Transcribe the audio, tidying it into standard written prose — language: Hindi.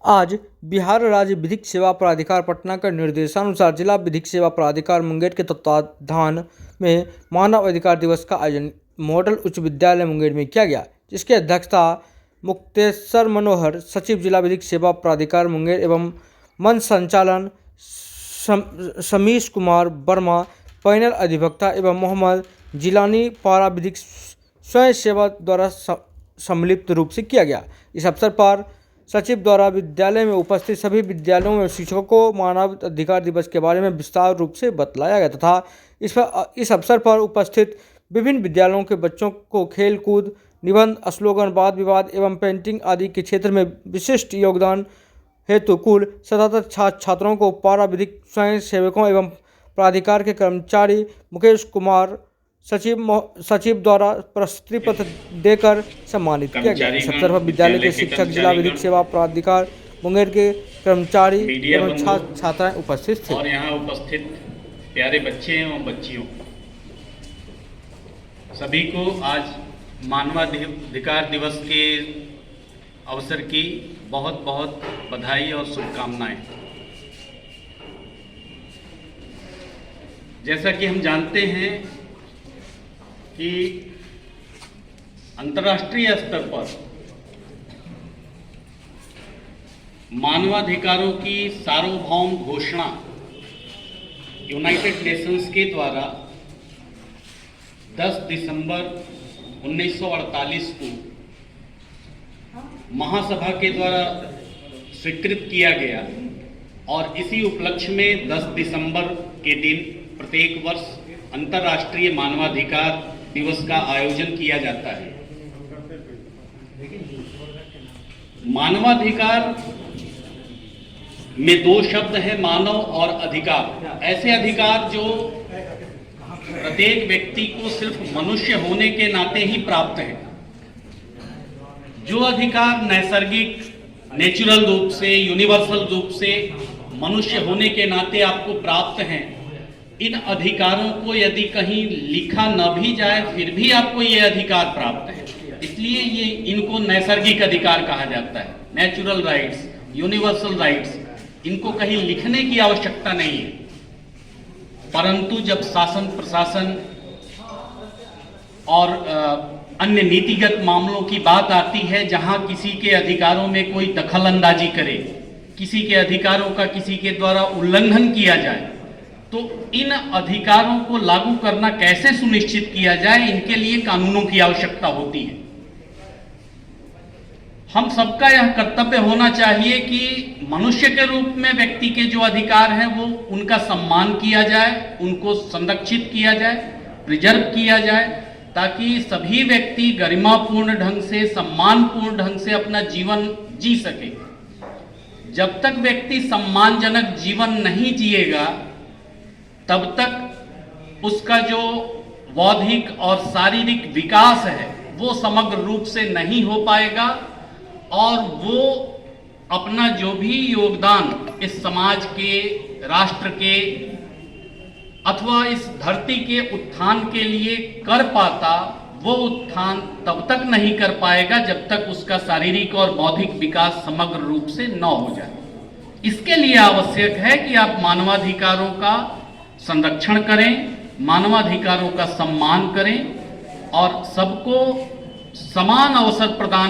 आज बिहार राज्य विधिक सेवा प्राधिकार पटना के निर्देशानुसार जिला विधिक सेवा प्राधिकार मुंगेर के तत्वाधान में मानव अधिकार दिवस का आयोजन मॉडल उच्च विद्यालय मुंगेर में किया गया, जिसकी अध्यक्षता मुक्तेश्वर मनोहर, सचिव जिला विधिक सेवा प्राधिकार मुंगेर एवं मंच संचालन शमीश कुमार वर्मा, पैनल अधिवक्ता एवं मोहम्मद जिलानी पारा विधिक स्वयं सेवा द्वारा सम्मिलित रूप से किया गया। इस अवसर पर सचिव द्वारा विद्यालय में उपस्थित सभी विद्यालयों में शिक्षकों को मानव अधिकार दिवस के बारे में विस्तार रूप से बतलाया गया तथा इस अवसर पर उपस्थित विभिन्न विद्यालयों के बच्चों को खेल कूद, निबंध, स्लोगन, वाद विवाद एवं पेंटिंग आदि के क्षेत्र में विशिष्ट योगदान हेतु कुल 77 छात्रों को पारा विधिक स्वयं सेवकों एवं प्राधिकार के कर्मचारी मुकेश कुमार सचिव द्वारा प्रशस्ति पत्र देकर सम्मानित किया गया। इस अवसर पर विद्यालय के शिक्षक, जिला विधिक सेवा प्राधिकार मुंगेर के कर्मचारी एवं छात्र छात्राएं उपस्थित थे। और यहाँ उपस्थित प्यारे बच्चे एवं बच्चियों, सभी को आज मानवाधिकार दिवस के अवसर की बहुत बहुत बधाई और शुभकामनाएं। जैसा कि हम जानते हैं कि अंतर्राष्ट्रीय स्तर पर मानवाधिकारों की सार्वभौम घोषणा यूनाइटेड नेशंस के द्वारा 10 दिसंबर 1948 को महासभा के द्वारा स्वीकृत किया गया और इसी उपलक्ष्य में 10 दिसंबर के दिन प्रत्येक वर्ष अंतर्राष्ट्रीय मानवाधिकार दिवस का आयोजन किया जाता है। मानवाधिकार में दो शब्द है, मानव और अधिकार। ऐसे अधिकार जो प्रत्येक व्यक्ति को सिर्फ मनुष्य होने के नाते ही प्राप्त है। जो अधिकार नैसर्गिक, नेचुरल रूप से, यूनिवर्सल रूप से मनुष्य होने के नाते आपको प्राप्त हैं, इन अधिकारों को यदि कहीं लिखा न भी जाए फिर भी आपको ये अधिकार प्राप्त है। इसलिए ये इनको नैसर्गिक अधिकार कहा जाता है, नेचुरल राइट्स, यूनिवर्सल राइट्स। इनको कहीं लिखने की आवश्यकता नहीं है। परंतु जब शासन प्रशासन और अन्य नीतिगत मामलों की बात आती है, जहां किसी के अधिकारों में कोई दखल अंदाजी करे, किसी के अधिकारों का किसी के द्वारा उल्लंघन किया जाए, तो इन अधिकारों को लागू करना कैसे सुनिश्चित किया जाए, इनके लिए कानूनों की आवश्यकता होती है। हम सबका यह कर्तव्य होना चाहिए कि मनुष्य के रूप में व्यक्ति के जो अधिकार हैं वो उनका सम्मान किया जाए, उनको संरक्षित किया जाए, प्रिजर्व किया जाए, ताकि सभी व्यक्ति गरिमापूर्ण ढंग से, सम्मानपूर्ण ढंग से अपना जीवन जी सके। जब तक व्यक्ति सम्मानजनक जीवन नहीं जिएगा तब तक उसका जो बौद्धिक और शारीरिक विकास है वो समग्र रूप से नहीं हो पाएगा और वो अपना जो भी योगदान इस समाज के, राष्ट्र के अथवा इस धरती के उत्थान के लिए कर पाता, वो उत्थान तब तक नहीं कर पाएगा जब तक उसका शारीरिक और बौद्धिक विकास समग्र रूप से न हो जाए। इसके लिए आवश्यक है कि आप मानवाधिकारों का संरक्षण करें, मानवाधिकारों का सम्मान करें और सबको समान अवसर प्रदान